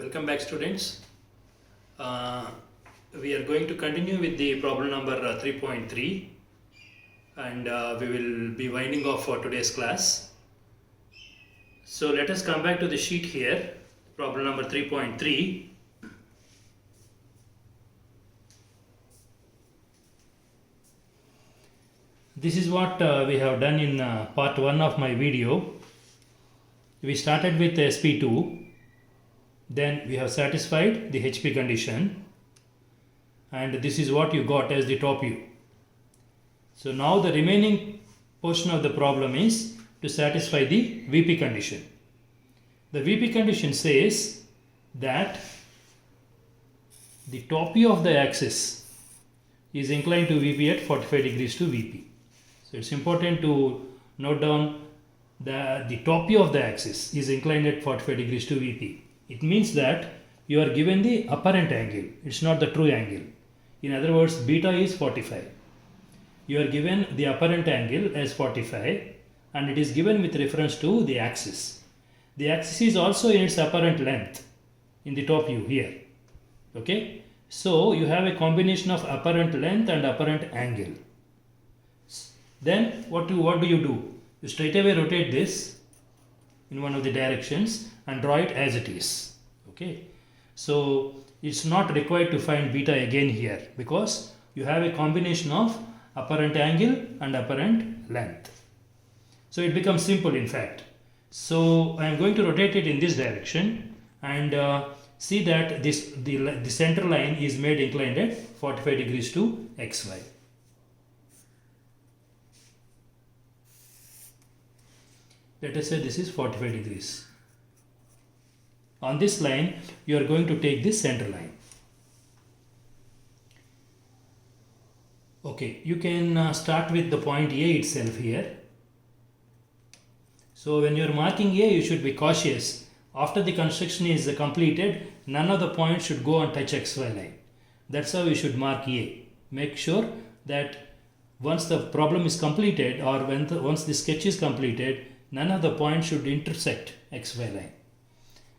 Welcome back, students. We are going to continue with the problem number 3.3, and we will be winding off for today's class. So let us come back to the sheet here, problem number 3.3. This is what we have done in part 1 of my video. We started with SP2. Then we have satisfied the HP condition, and this is what you got as the top view. So now the remaining portion of the problem is to satisfy the VP condition. The VP condition says that the top view of the axis is inclined to VP at 45 degrees to VP. So it's important to note down that the top view of the axis is inclined at 45 degrees to VP. It means that you are given the apparent angle, it's not the true angle. In other words, beta is 45. You are given the apparent angle as 45, and it is given with reference to the axis. The axis is also in its apparent length in the top view here. Okay, so you have a combination of apparent length and apparent angle. Then what do you do? You straight away rotate this in one of the directions and draw it as it is. Okay, so it's not required to find beta again here because you have a combination of apparent angle and apparent length. So it becomes simple in fact. So I am going to rotate it in this direction and see that the center line is made inclined at 45 degrees to xy. Let us say this is 45 degrees. On this line, you are going to take this center line. Okay, you can start with the point A itself here. So when you are marking A, you should be cautious. After the construction is completed, none of the points should go and touch XY line. That's how you should mark A. Make sure that once the problem is completed or once the sketch is completed, none of the points should intersect XY line.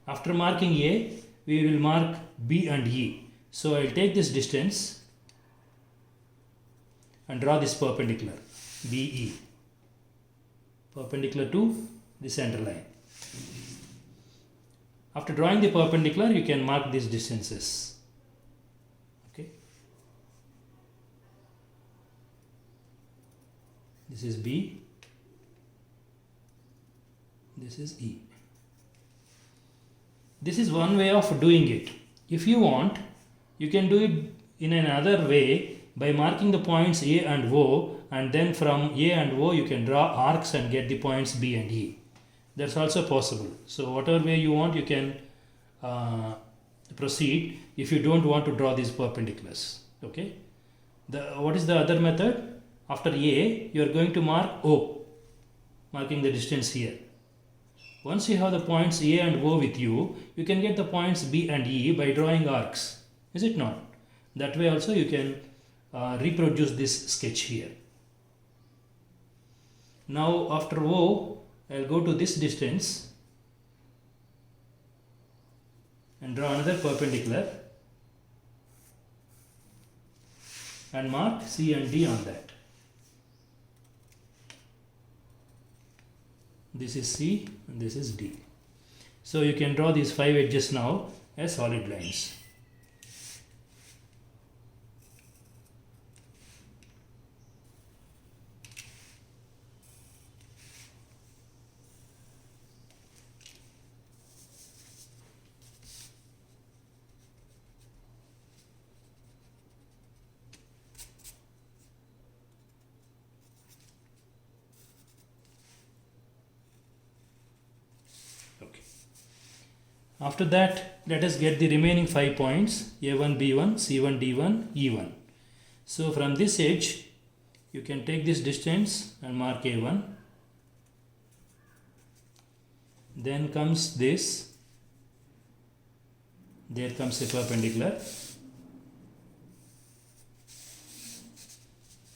After marking A, we will mark B and E. So I will take this distance and draw this perpendicular, BE, perpendicular to the center line. After drawing the perpendicular, you can mark these distances. Okay. This is B, this is E. This is one way of doing it. If you want, you can do it in another way by marking the points A and O, and then from A and O you can draw arcs and get the points B and E. That's also possible. So whatever way you want, you can proceed if you don't want to draw these perpendiculars. Okay. What is the other method? After A, you are going to mark O, marking the distance here. Once you have the points A and O with you, you can get the points B and E by drawing arcs. Is it not? That way also you can reproduce this sketch here. Now after O, I will go to this distance and draw another perpendicular and mark C and D on that. This is C and this is D. So you can draw these 5 edges now as solid lines. After that, let us get the remaining 5 points A1, B1, C1, D1, E1. So from this edge, you can take this distance and mark A1. Then comes this. There comes a perpendicular.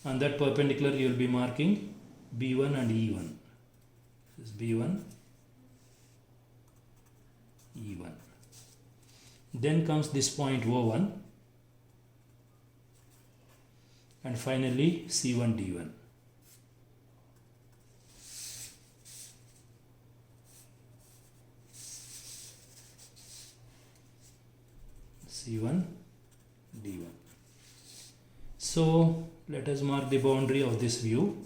On that perpendicular, you will be marking B1 and E1. This is B1. E1. then comes this point O1, and finally C1 D1. C1 D1. So let us mark the boundary of this view.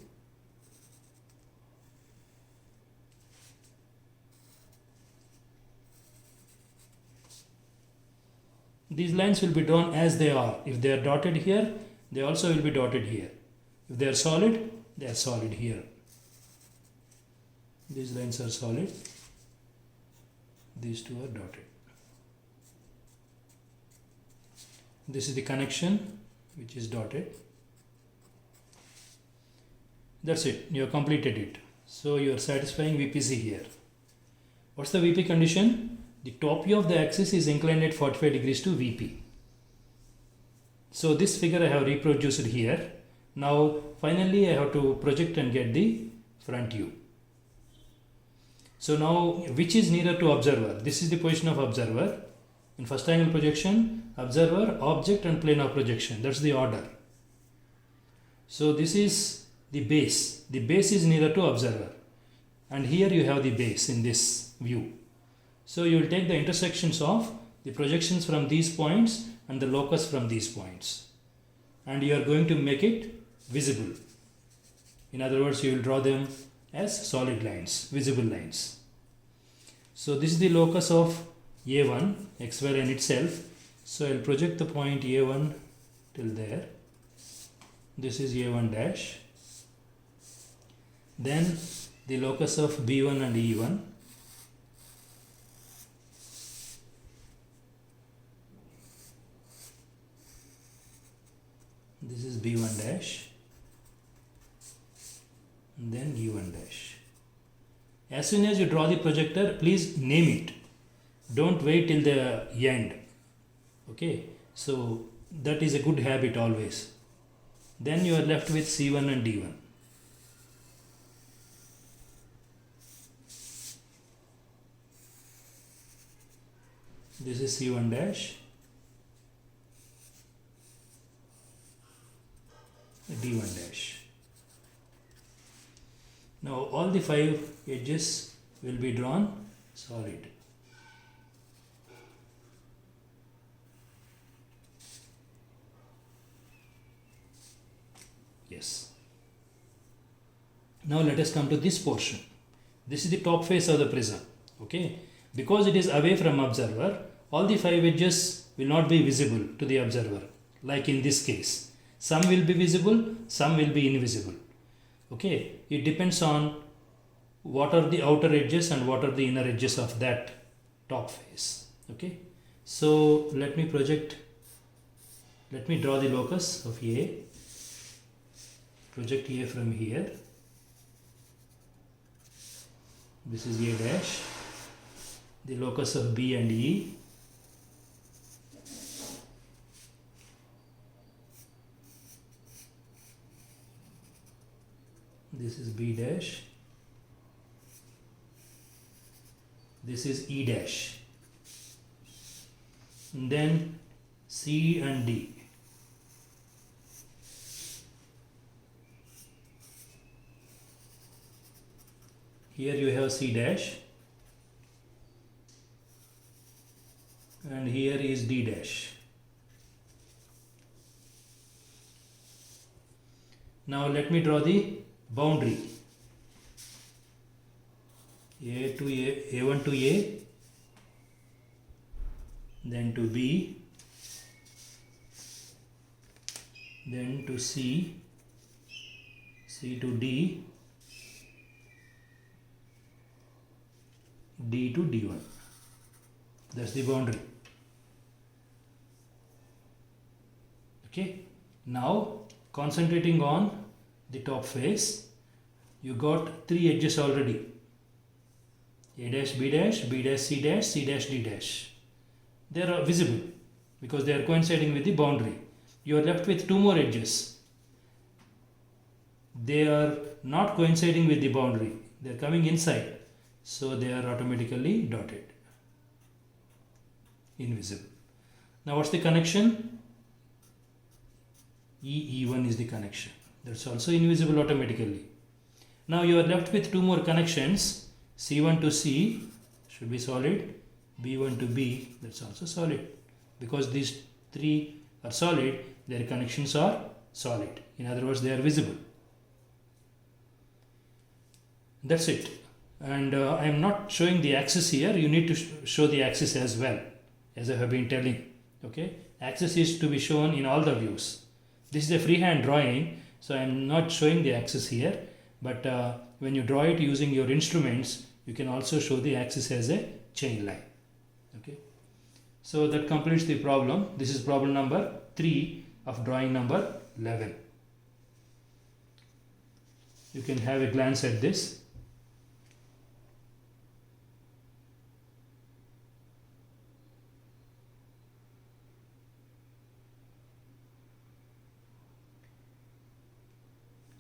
These lines will be drawn as they are. If they are dotted here, they also will be dotted here. If they are solid, they are solid here. These lines are solid. These two are dotted. This is the connection which is dotted. That's it. You have completed it. So you are satisfying VPC here. What's the VP condition? The top view of the axis is inclined at 45 degrees to VP. So this figure I have reproduced here. Now finally I have to project and get the front view. So now which is nearer to observer? This is the position of observer. In first angle projection, observer, object and plane of projection. That's the order. So this is the base. The base is nearer to observer. And here you have the base in this view. So you will take the intersections of the projections from these points and the locus from these points. And you are going to make it visible. In other words, you will draw them as solid lines, visible lines. So this is the locus of A1, xy line itself. So I will project the point A1 till there. This is A1 dash. Then the locus of B1 and E1. This is B1 dash. And then E1 dash. As soon as you draw the projector, please name it. Don't wait till the end. Okay, so that is a good habit always. Then you are left with C1 and D1. This is C1 dash, D1 dash. Now all the 5 edges will be drawn solid. Yes. Now let us come to this portion. This is the top face of the prism. Okay. Because it is away from observer, all the 5 edges will not be visible to the observer. Like in this case. Some will be visible, some will be invisible. Okay. It depends on what are the outer edges and what are the inner edges of that top face. Okay. So let me draw the locus of A. Project A from here. This is A dash. The locus of B and E. This is B dash. This is E dash. And then C and D. Here you have C dash. And here is D dash. Now let me draw the boundary. A1 to A, then to B, then to C, C to D, D to D1. That's the boundary. Okay. Now concentrating on the top face, you got 3 edges already. A dash, B dash, B dash, C dash, C dash, D dash. They are visible because they are coinciding with the boundary. You are left with 2 more edges. They are not coinciding with the boundary. They are coming inside. So they are automatically dotted. Invisible. Now what's the connection? E1 is the connection. That's also invisible automatically. Now you are left with two more connections. C1 to C should be solid. B1 to B, that's also solid. Because these three are solid, their connections are solid. In other words, they are visible. That's it. And I am not showing the axis here. You need to show the axis as well, as I have been telling. Okay, axis is to be shown in all the views. This is a freehand drawing, so I am not showing the axis here. But when you draw it using your instruments, you can also show the axis as a chain line. Okay, so that completes the problem. This is problem number 3 of drawing number 11. You can have a glance at this.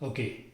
Okay,